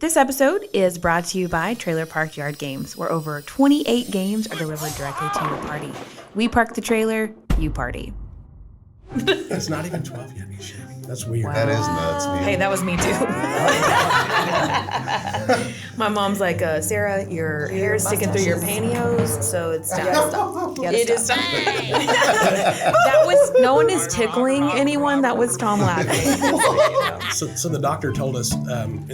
This episode is brought to you by Trailer Park Yard Games, where over 28 games are delivered directly to your party. We park the trailer, you party. It's not even 12 yet, shit. That's weird. Wow. That is nuts, man. Hey, that was me too. My mom's like, Sarah, your hair is sticking through your pantyhose, so it's time. It is time. That was, no one is tickling anyone. That was Tom laughing. So the doctor told us in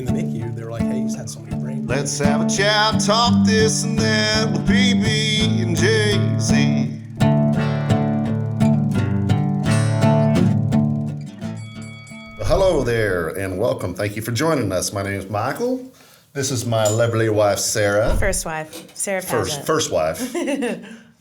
the NICU, they were like, hey, he's had so many brain. Let's have a chat, talk this and that with PB and Jaisy. Hello there and welcome. Thank you for joining us. My name is Michael. This is my lovely wife, Sarah. First wife, Sarah Padgett. First wife.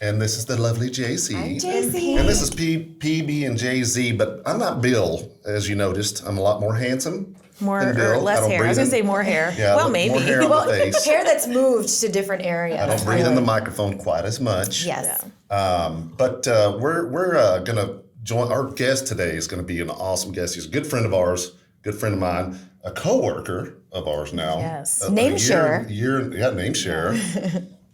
And this is the lovely Jaisy. I'm Jaisy. And this is PB and Jay-Z, but I'm not Bill, as you noticed. I'm a lot more handsome than Bill. Or less hair. I was going to say more hair. Yeah, well, maybe. More hair on the face. Hair that's moved to different areas. I don't breathe in the microphone quite as much. Yes. But we're going to join. Our guest today is going to be an awesome guest. He's a good friend of ours, good friend of mine, a co-worker of ours now. Yes. Name share. Name share.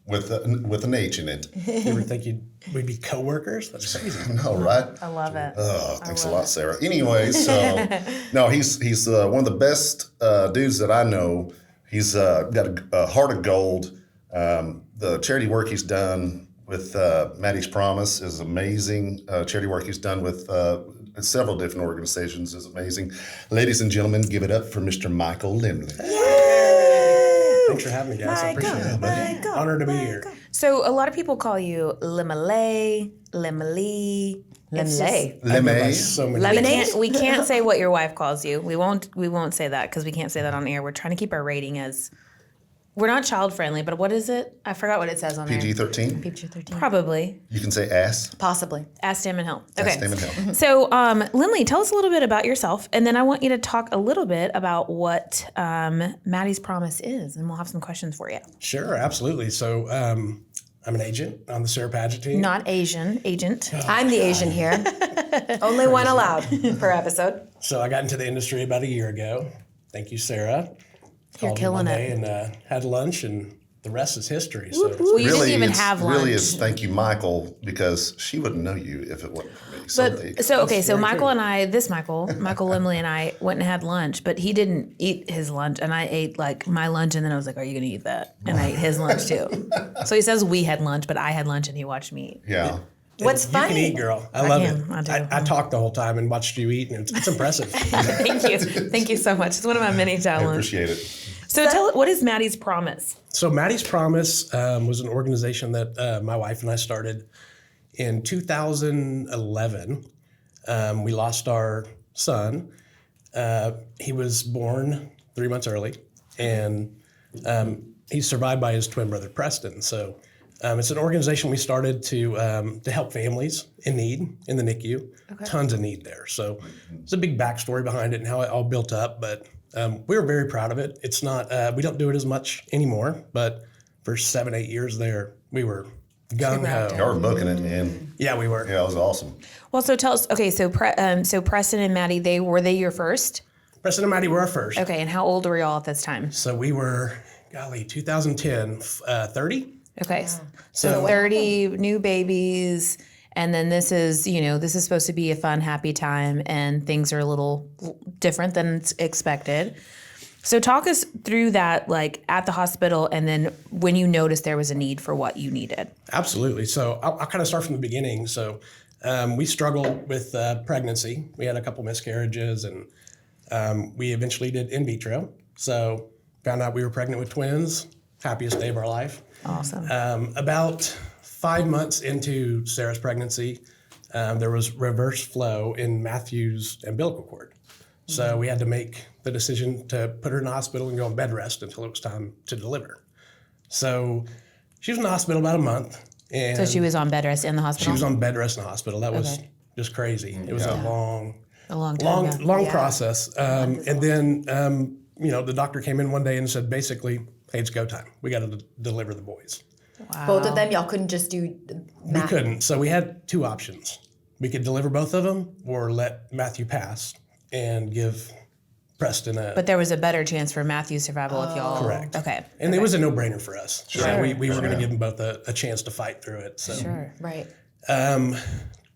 With an H in it. You ever think we'd be co-workers? That's crazy. I know, right? I love it. Oh, thanks a lot, Sarah. Anyway, so no, he's one of the best dudes that I know. He's got a heart of gold. The charity work he's done with Mattie's Promise is amazing. Charity work he's done with several different organizations is amazing. Ladies and gentlemen, give it up for Mr. Michael Lemley. Thanks for having me, guys. I appreciate it. Honored to be here. So a lot of people call you Lemley. Lemley. So many. We can't say what your wife calls you. We won't say that because we can't say that on air. We're trying to keep our rating as, we're not child friendly, but what is it? I forgot what it says on there. PG-13? PG-13. Probably. You can say ass. Possibly. Ask Damon Hill. Okay. Ass Damon Hill. So, Lemley, tell us a little bit about yourself, and then I want you to talk a little bit about what Mattie's Promise is, and we'll have some questions for you. Sure, absolutely. So I'm an agent on the Sarah Padgett team. Not Asian, agent. I'm the Asian here. Only one allowed per episode. So I got into the industry about a year ago. Thank you, Sarah. You're killing it. And had lunch, and the rest is history. So Well, you didn't even have lunch. Really is thank you, Michael, because she wouldn't know you if it wasn't for me. So Michael and I, Michael Lemley and I went and had lunch, but he didn't eat his lunch, and I ate like my lunch, and then I was like, "Are you gonna eat that?" And I ate his lunch too. So he says we had lunch, but I had lunch, and he watched me eat. Yeah. What's you funny? can eat, girl. I love it. I do. I talked the whole time and watched you eat, and it's impressive. Thank you so much. It's one of my many I talents. appreciate it. So what is Mattie's Promise? So Mattie's Promise was an organization that my wife and I started in 2011. We lost our son. He was born 3 months early, and he's survived by his twin brother, Preston. So it's an organization we started to help families in need in the NICU. Okay. Tons of need there. So there's a big backstory behind it and how it all built up, but we were very proud of it. It's not, we don't do it as much anymore, but for 7-8 years there, we were gung-ho. Y'all were booking it, man. Yeah, we were. Yeah, it was awesome. Well, so tell us, okay, so Preston and Mattie, were they your first? Preston and Mattie were our first. Okay, and how old were y'all at this time? So we were, 2010, 30. Okay, so 30 new babies, and then this is supposed to be a fun, happy time, and things are a little different than expected. So talk us through that, like at the hospital, and then when you noticed there was a need for what you needed. Absolutely. So I'll kind of start from the beginning. So we struggled with pregnancy. We had a couple miscarriages, and we eventually did in vitro. So found out we were pregnant with twins. Happiest day of our life. Awesome. About 5 months into Sarah's pregnancy, there was reverse flow in Matthew's umbilical cord. So we had to make the decision to put her in the hospital and go on bed rest until it was time to deliver. So she was in the hospital about a month. And so she was on bed rest in the hospital? She was on bed rest in the hospital. That was just crazy. It was a long process. And then, the doctor came in one day and said, basically, hey, it's go time. We got to deliver the boys. Wow. Both of them? Y'all couldn't just do We couldn't. So we had two options. We could deliver both of them or let Matthew pass and give Preston a. But there was a better chance for Matthew's survival if y'all. Correct. Okay. And it was a no-brainer for us. Sure. So we were going to give them both a chance to fight through it. So. Sure. Right.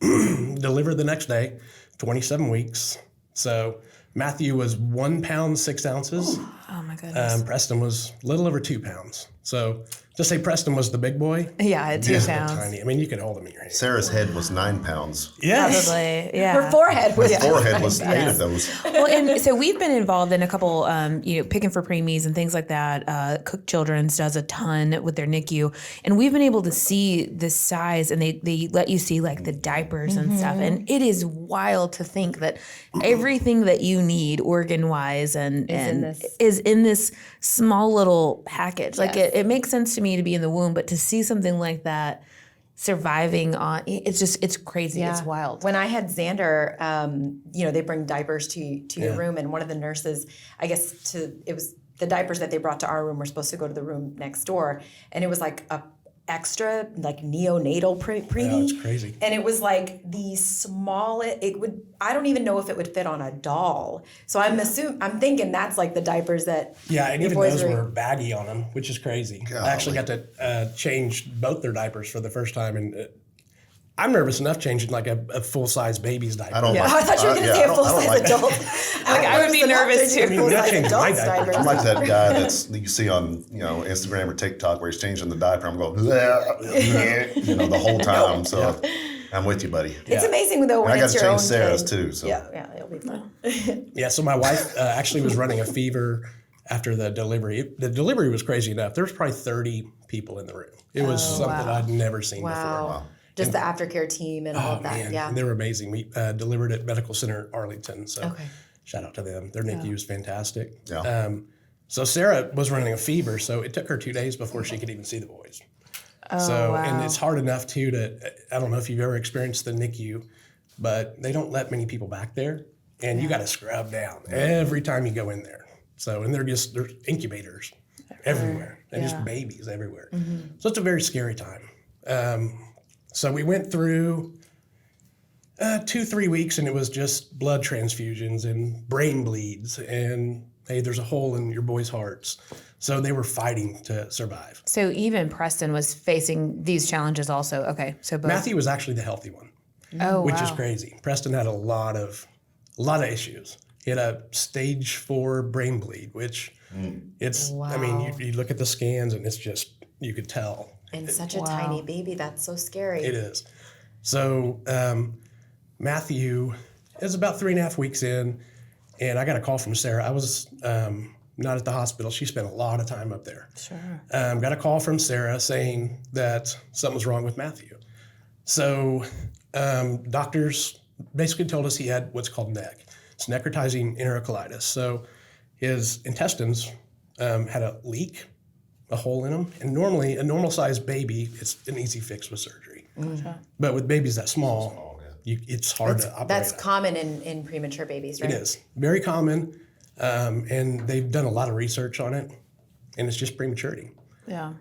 Delivered the next day, 27 weeks. So Matthew was 1 pound, 6 ounces. Oh my goodness. Preston was a little over 2 pounds. So just say Preston was the big boy. Yeah, at 2 pounds. Tiny. I mean, you could hold him in your hand. Sarah's head was 9 pounds. Yes. Probably. Yeah. Her forehead was. Forehead was 8 of those. Well, and so we've been involved in a couple, picking for preemies and things like that. Cook Children's does a ton with their NICU, and we've been able to see the size, and they let you see like the diapers and stuff, and it is wild to think that everything that you need organ wise is in this small little package. Like it makes sense to me to be in the womb, but to see something like that surviving on, it's crazy. It's wild. When I had Xander, they bring diapers to your room, and one of the nurses, I guess it was the diapers that they brought to our room were supposed to go to the room next door, and it was like a extra like neonatal preemie. Oh, it's crazy. And it was like the smallest. I don't even know if it would fit on a doll. So I'm thinking that's like the diapers that. Yeah, and your even boys those were baggy on them, which is crazy. I actually got to change both their diapers for the first time, and I'm nervous enough changing like a full-size baby's diaper. I don't like. I thought you were going to say a full-size adult. I would be nervous too. I mean, not changing my diaper. I'm like that guy that you see on Instagram or TikTok where he's changing the diaper. I'm going the whole time. So I'm with you, buddy. It's amazing though when And I got it's to your own change Sarah's kid. too. So Yeah, it'll be fun. Yeah, so my wife actually was running a fever after the delivery. The delivery was crazy enough. There was probably 30 people in the room. It was something I'd never seen before. Wow. Just the aftercare team and all of that. Man, Yeah. they were amazing. We delivered at Medical Center Arlington, so shout out to them. Their NICU was fantastic. Yeah. So Sarah was running a fever, so it took her 2 days before she could even see the boys. And it's hard enough too I don't know if you've ever experienced the NICU, but they don't let many people back there, and you got to scrub down every time you go in there. So, and there's incubators everywhere, and just babies everywhere. So it's a very scary time. So we went through 2-3 weeks, and it was just blood transfusions and brain bleeds, and hey, there's a hole in your boys' hearts. So they were fighting to survive. So even Preston was facing these challenges also. Okay, so both. Matthew was actually the healthy one, which is crazy. Preston had a lot of issues. He had a stage 4 brain bleed, which it's. I mean, you look at the scans, and it's just you could tell. And such a tiny baby. That's so scary. It is. So Matthew is about 3.5 weeks in, and I got a call from Sarah. I was not at the hospital. She spent a lot of time up there. Sure. Got a call from Sarah saying that something was wrong with Matthew. So doctors basically told us he had what's called NEC. It's necrotizing enterocolitis. So his intestines had a leak, a hole in them. And normally, a normal-sized baby, it's an easy fix with surgery. But with babies that small, it's hard to operate. That's common in premature babies, right? It is. Very common. And they've done a lot of research on it. And it's just prematurity. Yeah.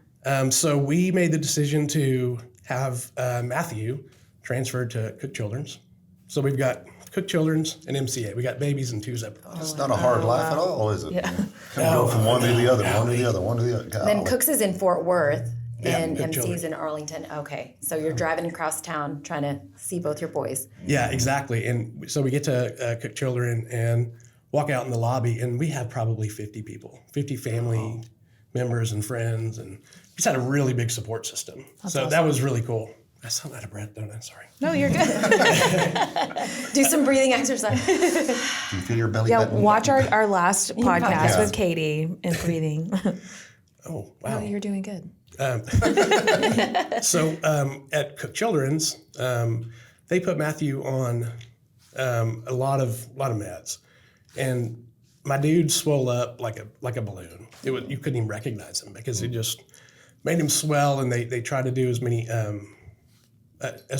So we made the decision to have Matthew transferred to Cook Children's. So we've got Cook Children's and MCA. We got babies in 2 separate ones. It's not a hard life at all, is it? Yeah. Go from one to the other, one to the other, one to the other. Then Cook's is in Fort Worth and Cook MC's Children's. in Arlington. Okay, so you're driving across town trying to see both your boys. Yeah, exactly. And so we get to Cook Children and walk out in the lobby, and we have probably 50 people, 50 family members and friends, and just had a really big support system. That was really cool. I sound out of breath, don't I? Sorry. No, you're good. Do some breathing exercise. Do you feel your belly button? Watch our last podcast podcast. with Katie and breathing. Oh, wow. No, you're doing good. So at Cook Children's, they put Matthew on a lot of meds, and my dude swelled up like a balloon. You couldn't even recognize him because it just made him swell, and they tried to do as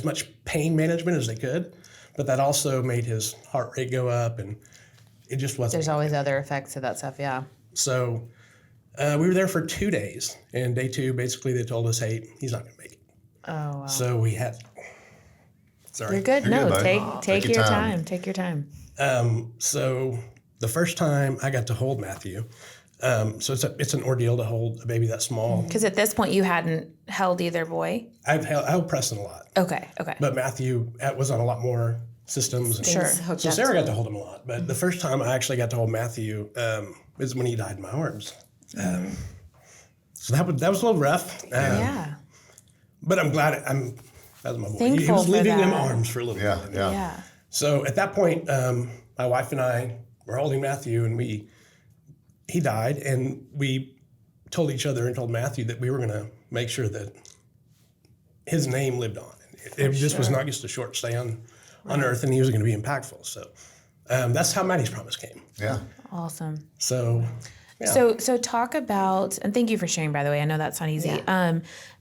much pain management as they could, but that also made his heart rate go up, and it just wasn't. There's always other effects to that stuff, yeah. So we were there for 2 days, and day 2, basically they told us, hey, he's not going to make it. Oh, wow. So we had. Sorry. You're good. You're No, good, buddy. take your time. Take your time. So the first time I got to hold Matthew, so it's an ordeal to hold a baby that small. Because at this point you hadn't held either boy. I held Preston a lot, Okay. but Matthew was on a lot more systems. And Sure. Hooked So up Sarah to- got to hold him a lot, but the first time I actually got to hold Matthew is when he died in my arms. So that was a little rough. Yeah. But I'm glad that was my boy. He Thankful was for living in that. arms for a little bit. Yeah. So at that point, my wife and I were holding Matthew, and he died, and we told each other and told Matthew that we were going to make sure that his name lived on. This was not just a short stay on earth, and he was going to be impactful. So that's how Mattie's promise came. Yeah. Awesome. So, yeah. So talk about, and thank you for sharing, by the way. I know that's not easy. Yeah.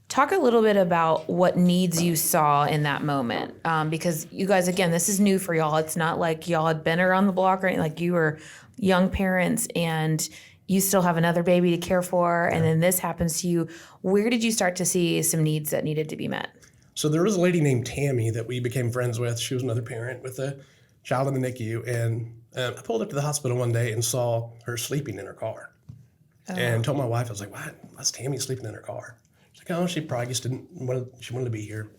Talk a little bit about what needs you saw in that moment. Because you guys, again, this is new for y'all. It's not like y'all had been around the block or anything. Like you were young parents and you still have another baby to care for. And then this happens to you. Where did you start to see some needs that needed to be met? So there was a lady named Tammy that we became friends with. She was another parent with a child in the NICU. And I pulled up to the hospital one day and saw her sleeping in her car. And told my wife, I was like, why's Tammy sleeping in her car? She's like, oh, she probably just she wanted to be here.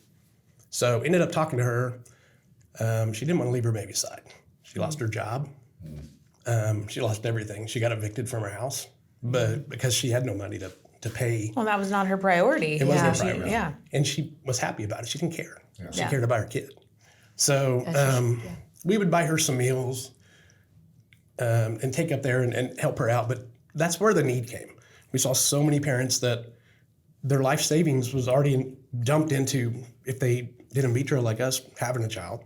So ended up talking to her. She didn't want to leave her baby's side. She lost her job. She lost everything. She got evicted from her house, but because she had no money to pay. Well, that was not her priority. It wasn't her priority. Yeah. And she was happy about it. She didn't care. She Yeah. cared about her kid. So we would buy her some meals and take up there and help her out. But that's where the need came. We saw so many parents that their life savings was already dumped into, if they did in vitro like us, having a child.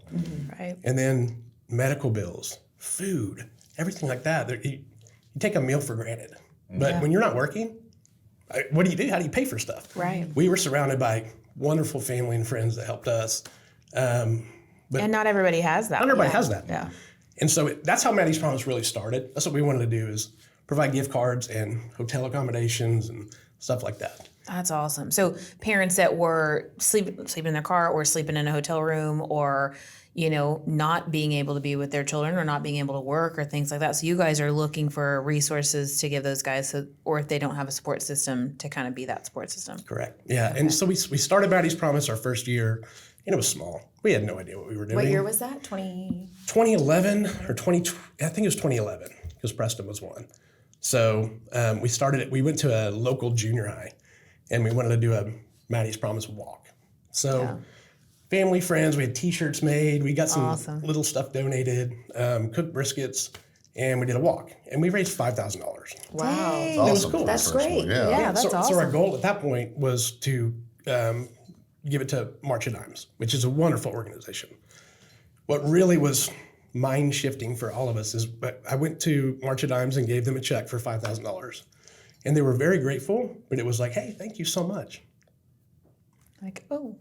Right. And then medical bills, food, everything like that. You take a meal for granted. But when you're not working, what do you do? How do you pay for stuff? Right. We were surrounded by wonderful family and friends that helped us. And not everybody has that. Not everybody has that. Yeah. And so that's how Mattie's Promise really started. That's what we wanted to do, is provide gift cards and hotel accommodations and stuff like that. That's awesome. So parents that were sleeping in their car or sleeping in a hotel room or, not being able to be with their children or not being able to work or things like that. So you guys are looking for resources to give those guys, or if they don't have a support system, to kind of be that support system. Correct. Yeah. Okay. And so we started Mattie's Promise our first year, and it was small. We had no idea what we were doing. What year was that? 2011 or 20, I think it was 2011, because Preston was one. So we started it. We went to a local junior high, and we wanted to do a Mattie's Promise walk. So family, friends, we had T-shirts made. We got some little stuff donated, cooked briskets, and we did a walk. And we raised $5,000. Wow. Awesome. It was cool. That's great. Yeah, that's awesome. So our goal at that point was to give it to March of Dimes, which is a wonderful organization. What really was mind shifting for all of us is, I went to March of Dimes and gave them a check for $5,000. And they were very grateful, but it was like, hey, thank you so much. Like, oh,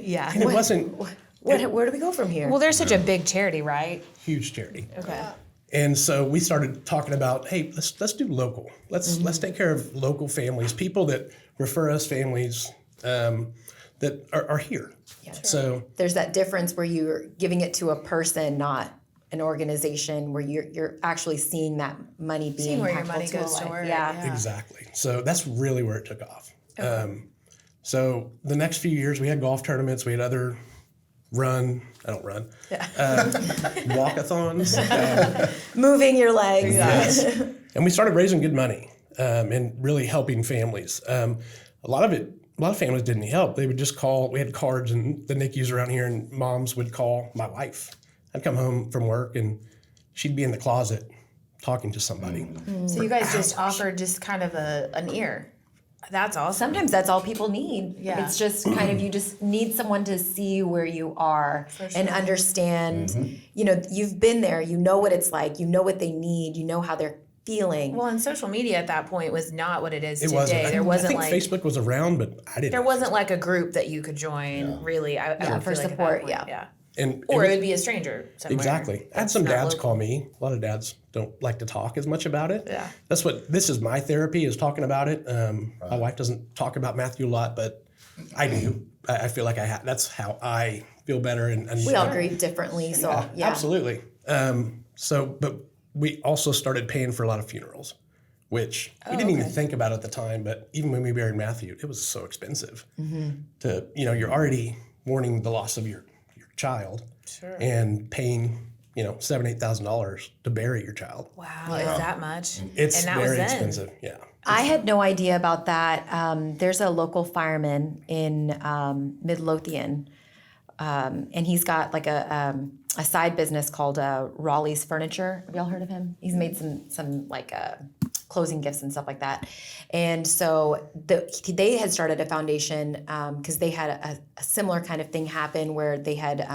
yeah. And it wasn't Where do we go from here? Well, they're such a big charity, right? huge charity. Okay. And so we started talking about, hey, let's do local. Let's take care of local families, people that refer us, families that are here. Yeah. So There's that difference where you're giving it to a person, not an organization, where you're actually seeing that money being Seeing where your impactful money to a goes to life. where- Yeah. exactly. So that's really where it took off. So the next few years, we had golf tournaments. We had other walkathons. Moving your legs. Yes. And we started raising good money and really helping families. A lot of families didn't need help. They would just call. We had cards in the NICUs around here, and moms would call my wife. I'd come home from work, and she'd be in the closet talking to somebody. So you guys just offered just kind of an ear. That's awesome. Sometimes that's all people need. Yeah. It's just kind of, you just need someone to see where you are and understand, you've been there, you know what it's like, you know what they need, you know how they're feeling. Well, and social media at that point was not what it is It today. wasn't. There wasn't I think Facebook was around, but I didn't. there wasn't like a group that you could join. Really, I feel for like at that support, point, yeah. And Or it would be a stranger somewhere. exactly. I had some not dads local. call me. A lot of dads don't like to talk as much about it. Yeah. This is my therapy, is talking about it. My wife doesn't talk about Matthew a lot, but I do. I feel like that's how I feel better. And We all grieve differently, so yeah. Absolutely. But we also started paying for a lot of funerals, which we didn't even think about at the time. But even when we buried Matthew, it was so expensive to, you're already mourning the loss of your child and paying, $7,000, $8,000 to bury your child. Wow, is that much? It's and that very was then. expensive. Yeah. I had no idea about that. There's a local fireman in Midlothian, and he's got like a side business called Raleigh's Furniture. Have y'all heard of him? He's made some like closing gifts and stuff like that. And so they had started a foundation because they had a similar kind of thing happen where they had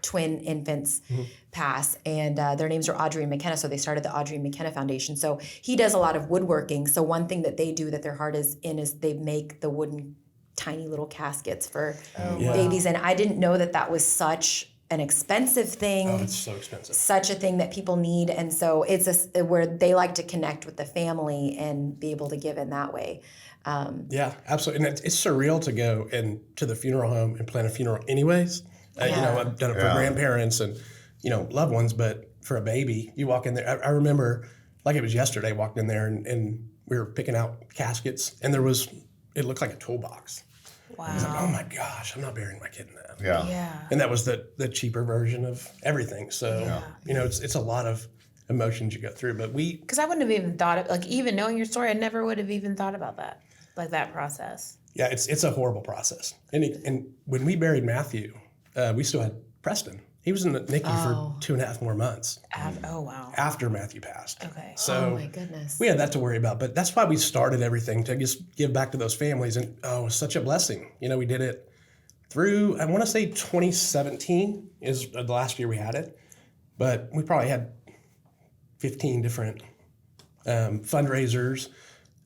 twin infants pass, and their names are Audrey and McKenna, so they started the Audrey and McKenna Foundation. So he does a lot of woodworking. So one thing that they do that their heart is in is they make the wooden tiny little caskets for babies. And I didn't know that was such an expensive thing. Oh, it's so expensive. Such a thing that people need. And so it's where they like to connect with the family and be able to give in that way. Yeah, absolutely. And it's surreal to go to the funeral home and plan a funeral anyways. I've done it for grandparents and, loved ones, but for a baby, you walk in there. I remember, like it was yesterday, walked in there and we were picking out caskets, and it looked like a toolbox. Wow. I was like, oh my gosh, I'm not burying my kid in that. Yeah. And that was the cheaper version of everything. So, it's a lot of emotions you go through. But because I wouldn't have even thought of, like, even knowing your story, I never would have even thought about that, like that process. Yeah, it's a horrible process. And when we buried Matthew, we still had Preston. He was in the NICU for 2.5 more months. Oh, wow. After Matthew passed. Okay. So Oh my goodness. we had that to worry about. But that's why we started everything, to just give back to those families. And it was such a blessing. We did it through, I want to say 2017 is the last year we had it. But we probably had 15 different fundraisers.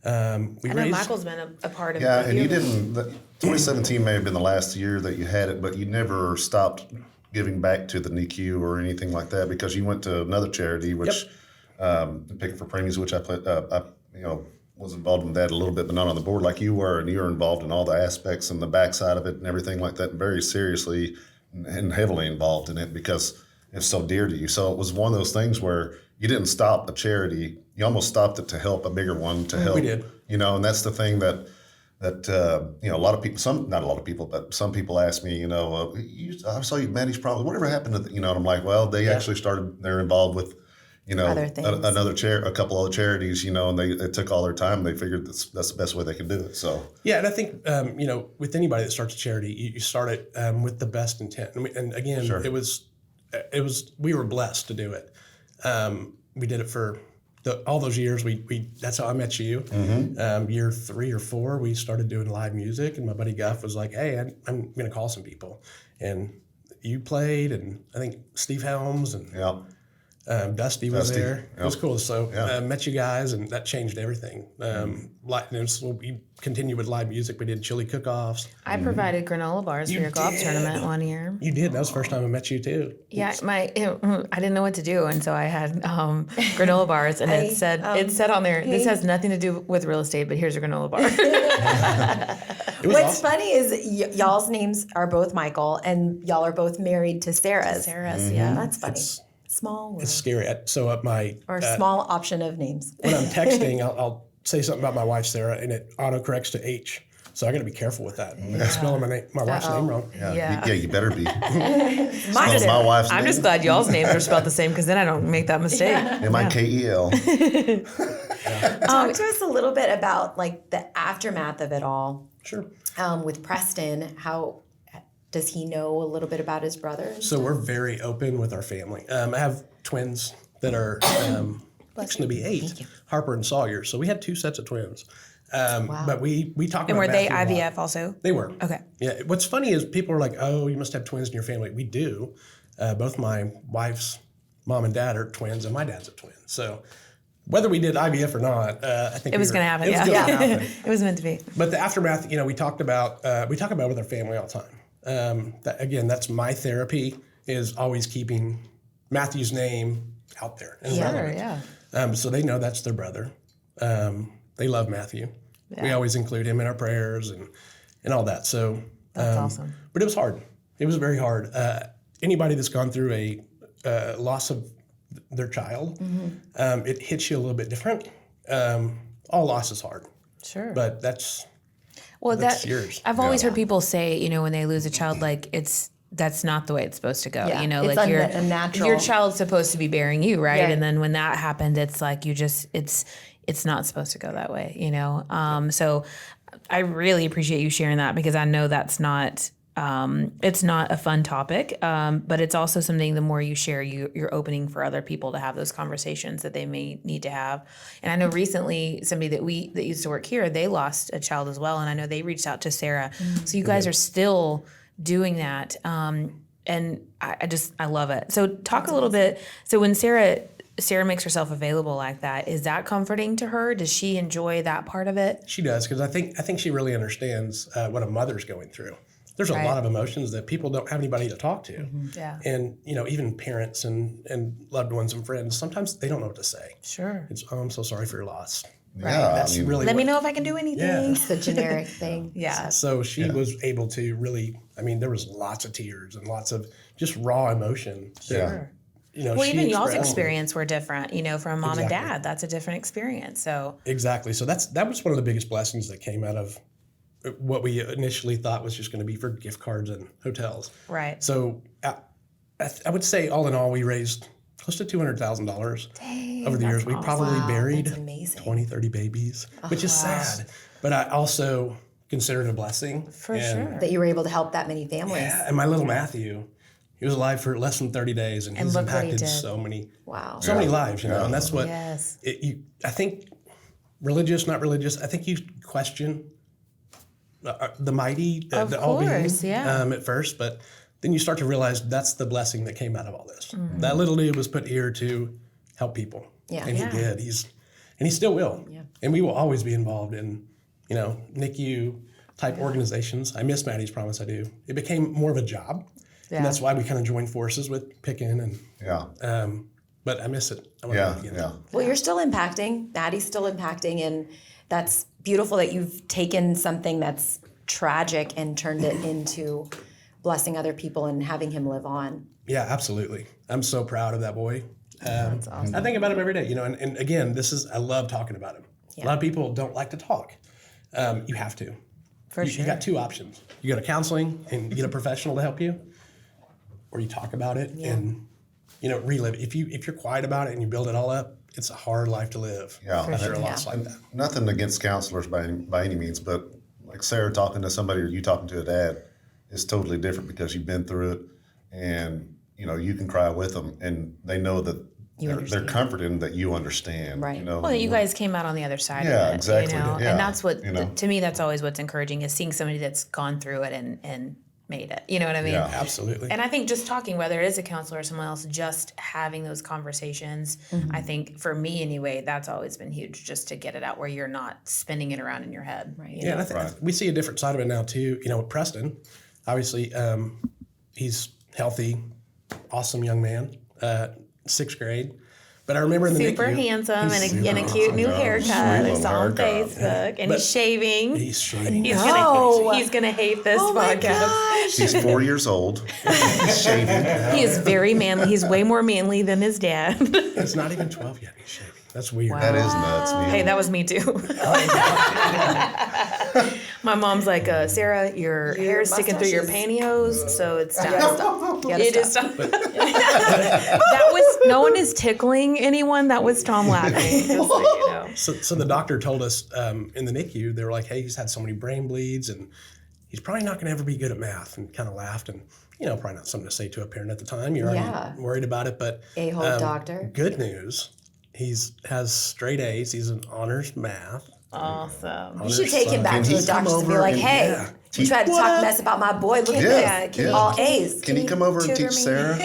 I know Michael's been a part of it. Yeah, and you didn't. 2017 may have been the last year that you had it, but you never stopped giving back to the NICU or anything like that, because you went to another charity, which Pick for Preemies, which I was involved in that a little bit, but not on the board like you were, and you were involved in all the aspects and the backside of it and everything like that, very seriously and heavily involved in it because it's so dear to you. So it was one of those things where you didn't stop a charity; you almost stopped it to help a bigger one to help. We did. And that's the thing that a lot of people, not a lot of people, but some people ask me, I saw you, Mattie's probably, whatever happened to, and I'm like, well, they actually they're involved with, Other things. a couple other charities, and they took all their time. They figured that's the best way they could do it. So yeah, and I think with anybody that starts a charity, you start it with the best intent. And again, it was we were blessed to do it. We did it for all those years. We that's how I met you. Year 3 or 4, we started doing live music, and my buddy Guff was like, "Hey, I'm going to call some people," and you played, and I think Steve Helms and Dusty was there. It was cool. So met you guys, and that changed everything. So we continued with live music. We did chili cook-offs. I provided granola bars for your golf tournament one year. You did. That was the first time I met you too. Yeah, I didn't know what to do, and so I had granola bars, and it said on there, "This has nothing to do with real estate, but here's your granola bar." What's funny is y'all's names are both Michael, and y'all are both married to Sarah's. Yeah. That's funny. Small world. It's scary. So at my small option of names. when I'm texting, I'll say something about my wife Sarah, and it autocorrects to H. So I got to be careful with that. I'm spelling my wife's name wrong. Yeah. You better be. Mine's my wife's I'm name. just glad y'all's names are spelled the same, because then I don't make that mistake. Mikel. Talk to us a little bit about like the aftermath of it all. Sure. With Preston, how does he know a little bit about his brothers? So we're very open with our family. I have twins that are fixing to be 8, Harper and Sawyer. So we had 2 sets of twins. But we talk about And were they Matthew a lot. IVF also? They were. Okay. Yeah. What's funny is people are like, "Oh, you must have twins in your family." We do. Both my wife's mom and dad are twins, and my dad's a twin. So whether we did IVF or not, I think It was going to happen. It was gonna happen. It was meant to be. But the aftermath, we talk about it with our family all the time. That's my therapy, is always keeping Matthew's name out there and relevant. Yeah. So they know that's their brother. They love Matthew. Yeah. We always include him in our prayers and all that. So that's awesome. But it was hard. It was very hard. Anybody that's gone through a loss of their child, it hits you a little bit different. All loss is hard, Sure. but that's yours. I've always heard people say, when they lose a child, like that's not the way it's supposed to go. Yeah, Like it's unnatural. your child's supposed to be bearing you, right? Yeah. And then when that happened, it's like it's not supposed to go that way, So I really appreciate you sharing that, because I know that's not it's not a fun topic, but it's also something, the more you share, you're opening for other people to have those conversations that they may need to have. And I know recently somebody that used to work here, they lost a child as well, and I know they reached out to Sarah. So you guys are still doing that, and I love it. So talk a little bit. So when Sarah makes herself available like that, is that comforting to her? Does she enjoy that part of it? She does, because I think she really understands what a mother's going through. There's a lot of emotions that people don't have anybody to talk to. Yeah. And, even parents and loved ones and friends, sometimes they don't know what to say. Sure. It's, oh, I'm so sorry for your loss. Yeah, That's really Let me know if I can do anything. Yeah. It's the generic thing. Yeah. So she was able to really, there was lots of tears and lots of just raw emotion. Sure. Well, Well, even y'all's expressed. experience were different, from mom and Exactly. dad. That's a different experience. So Exactly. So that was one of the biggest blessings that came out of what we initially thought was just going to be for gift cards and hotels. right. So I would say all in all, we raised close to $200,000 over the years. We probably buried That's amazing. 20, 30 babies, which is sad. But I also consider it a blessing. For sure. That you were able to help that many families. Yeah, and my little Matthew, he was alive for less than 30 days, and he's look what he impacted did. so many lives, and that's what Yes. I think, religious, not religious, I think you question the mighty, the all-being course, yeah. at first, but then you start to realize that's the blessing that came out of all this. That little dude was put here to help people, Yeah. and he did. And he still will, and we will always be involved in, NICU type organizations. I miss Mattie's promise. I do. It became more of a job, and that's why we kind of joined forces with Pickin and but I miss it. I want to do it again. Well, you're still impacting. Mattie's still impacting, and that's beautiful that you've taken something that's tragic and turned it into blessing other people and having him live on. Yeah, absolutely. I'm so proud of that boy. That's awesome. I think about him every day, and again, I love talking about him. A lot of people don't like to talk. You have to. For sure. You got two options. You go to counseling and you get a professional to help you, or you talk about it and, relive it. If you're quiet about it and you build it all up, it's a hard life to live. Yeah, And there are lots like that. Nothing against counselors by any means, but like Sarah talking to somebody or you talking to a dad is totally different because you've been through it, and you can cry with them, and they know that they're comforted that you understand. Right. Well, you guys came out on the other side Yeah, of it, exactly. Yeah. And that's what, You to me, that's always what's encouraging, is seeing somebody that's gone through it and made it. You know what I mean? Yeah. Absolutely. And I think just talking, whether it is a counselor or someone else, just having those conversations, I think for me anyway, that's always been huge, just to get it out where you're not spinning it around in your head. Right. Yeah, and I think we see a different side of it now too. With Preston, obviously, he's healthy, awesome young man, 6th grade. But I remember in the Super NICU, handsome and a super cute new handsome. haircut. Sweet I little saw on haircut. Facebook, and he's shaving. he's shaving. He's gonna hate this podcast. He's 4 years old. He's shaving. He is very manly. He's way more manly than his dad. It's not even 12 yet. He's shaving. That's weird. That is nuts, man. Hey, that was me too. My mom's like, Sarah, your hair's sticking through your pantyhose, so it's time. It is time. That was, no one is tickling anyone. That was Tom laughing. Just so you know. So the doctor told us in the NICU, they were like, hey, he's had so many brain bleeds, and he's probably not going to ever be good at math, and kind of laughed. And, probably not something to say to a parent at the time. You're already worried about it. But A-hole doctor. Good news. Has straight A's. He's in honors math. Awesome. You should take him back to he the doctors come and be over like, and- hey, you tried to talk mess about my boy. Look at Yeah, this. yeah. All A's. Can you come over and tutor teach me? Sarah?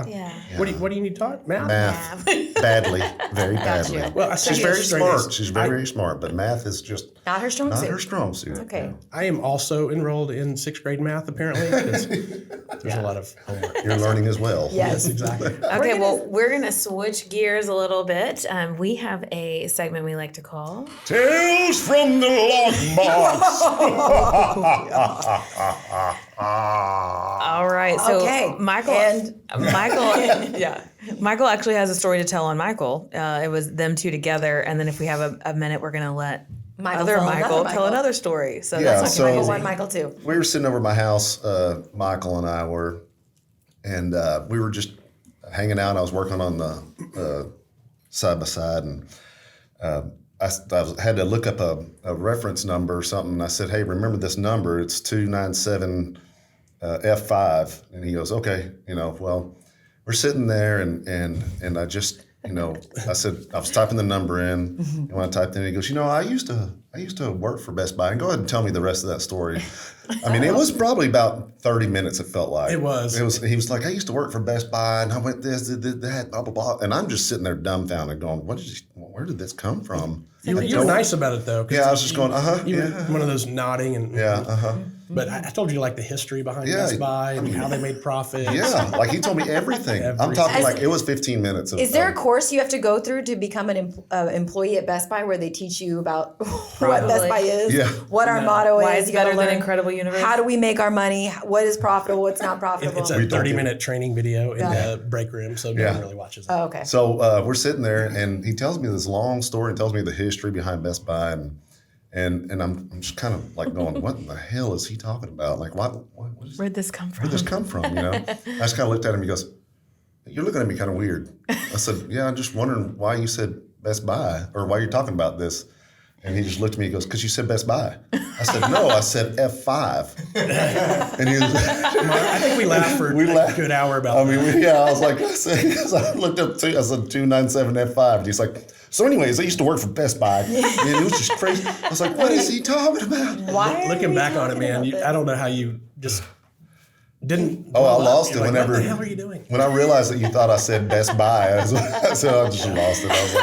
Yeah. What do you need taught? Math. Math. Badly. Very badly. Well, I She's see very straight smart. A's. She's very smart, but math is just Not her strong not suit. her strong suit. Okay. I am also enrolled in 6th grade math, apparently, because there's a lot of homework. You're learning as well. Yes. Exactly. Okay, well, we're going to switch gears a little bit. We have a segment we like to call Tales from the months. All right. So Okay. Michael, yeah. Michael actually has a story to tell on Michael. It was them two together, and then if we have a minute, we're gonna let Michael other tell Michael another tell Michael. another story. So Yeah, that's so- like Michael amazing. 1, Michael 2. We were sitting over at my house, Michael and I were, and we were just hanging out. I was working on the side by side, and had to look up a reference number or something. And I said, "Hey, remember this number? It's 297 F5." And he goes, "Okay, well." We're sitting there, and I just, I said, I was typing the number in, and when I typed in, he goes, I used to work for Best Buy. And go ahead and tell me the rest of that story. I mean, it was probably about 30 minutes, it felt like. It was. He was like, I used to work for Best Buy, and I went this, did that, blah, blah, blah. And I'm just sitting there dumbfounded going, where did this come from? You were nice about it, though. 'cause Yeah, I was just going, You were yeah. one of those nodding and Yeah, But I told you like the history behind Yeah, Best Buy and how they made profits. Yeah, like he told me everything. I'm Everything. talking like it was 15 minutes. Is there a course you have to go through to become an employee at Best Buy where they teach you about what Probably. Best Buy is, Yeah. what our motto Why is? it's You gotta better than learn Incredible Universe? How do we make our money? What is profitable? What's not profitable? It's a We don't 30-minute training video in Got the break room, so no one really watches it. Oh, okay. So we're sitting there, and he tells me this long story and tells me the history behind Best Buy, and I'm just kind of like going, what in the hell is he talking about? Like, Where'd this come from? where'd this come from? I just kind of looked at him. He goes, "You're looking at me kind of weird." I said, "Yeah, I'm just wondering why you said Best Buy or why you're talking about this." And he just looked at me. He goes, "Because you said Best Buy." I said, "No, I said F5." And he was. I think we laughed for a good hour about that. I was like, I looked up, I said 297 F5. And he's like, so anyways, I used to work for Best Buy. And it was just crazy. I was like, what is he talking about? Why? Looking back on it, man, I don't know how you just didn't. Oh, I blow up. lost You're it like, whenever. What the hell are you doing? When I realized that you thought I said Best Buy, I said I just lost it. I was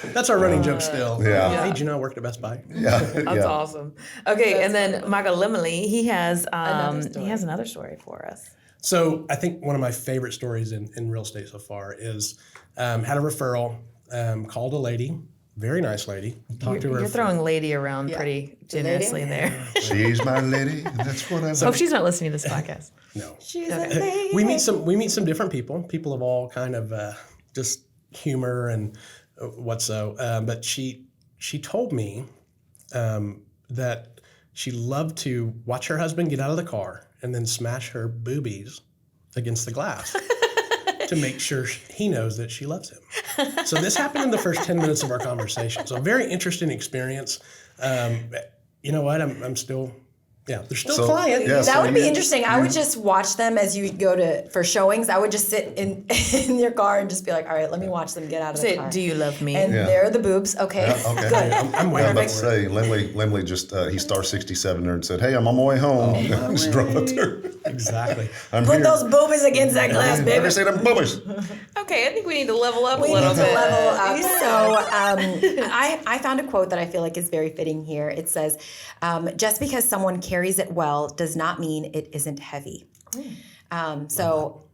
like, That's our running joke still. Yeah. Hey, did you know I worked at Best Buy? yeah. That's awesome. Okay, and then Michael Lemley, he has another story for us. So I think one of my favorite stories in real estate so far is had a referral, called a lady, very nice lady. Talked to her. You're throwing lady around pretty generously there. She's my lady, and that's what I Hope she's not listening to this podcast. No. She's a lady. We meet some different people of all kind of just humor and what so. But she told me that she loved to watch her husband get out of the car and then smash her boobies against the glass to make sure he knows that she loves him. So this happened in the first 10 minutes of our conversation. So a very interesting experience. You know what? I'm still. Yeah, they're still clients. yeah, That would be interesting. I would just watch them as you go for showings. I would just sit in your car and just be like, all right, let me watch them get out of the Say, car. do you love me? And there are the boobs. Okay, Okay. good. I'm I was waiting. about to say, Lemley just, he star 67 there and said, hey, I'm on my way home. Just drove up there. Exactly. I'm Put here. those boobies against that glass, Never baby. say them bubbles. Okay, I think we need to level up We a little need to bit. level up. So I found a quote that I feel like is very fitting here. It says, just because someone carries it well does not mean it isn't heavy. So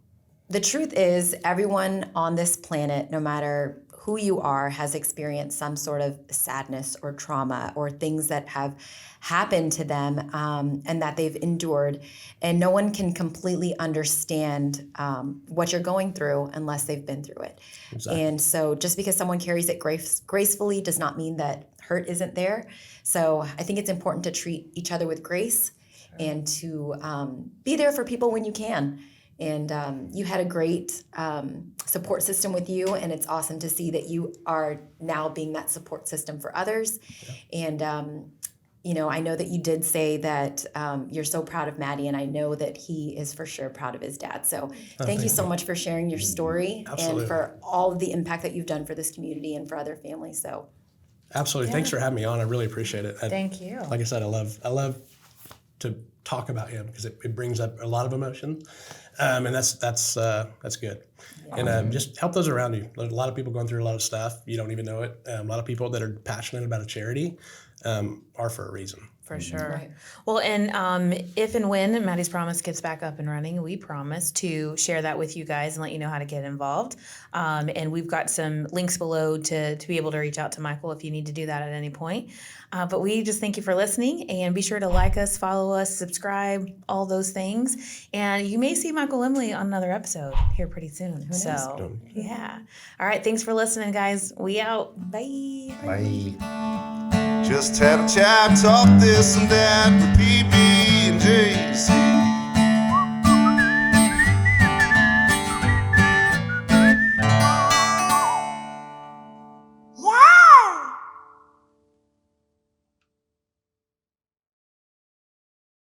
the truth is everyone on this planet, no matter who you are, has experienced some sort of sadness or trauma or things that have happened to them and that they've endured. And no one can completely understand what you're going through unless they've been through it. Exactly. And so just because someone carries it gracefully does not mean that hurt isn't there. So I think it's important to treat each other with grace and to be there for people when you can. And you had a great support system with you, and it's awesome to see that you are now being that support system for others. Yeah. And, I know that you did say that you're so proud of Mattie, and I know that he is for sure proud of his dad. So thank you so much for sharing your story and for all of the impact that you've done for this community and for other families. So, Absolutely. Thanks for having me on. I really appreciate it. Thank you. Like I said, I love to talk about him because it brings up a lot of emotion, and that's good. Yeah. And just help those around you. There's a lot of people going through a lot of stuff. You don't even know it. A lot of people that are passionate about a charity. are for a reason. For sure. Right. Well, and if and when Mattie's Promise gets back up and running, we promise to share that with you guys and let you know how to get involved. And we've got some links below to be able to reach out to Michael if you need to do that at any point. But we just thank you for listening, and be sure to like us, follow us, subscribe, all those things. And you may see Michael Lemley on another episode here pretty soon. So, yeah. All right. Thanks for listening, guys. We out. Bye. Bye. Just had a chat, talk this and that with BB and Jaisy.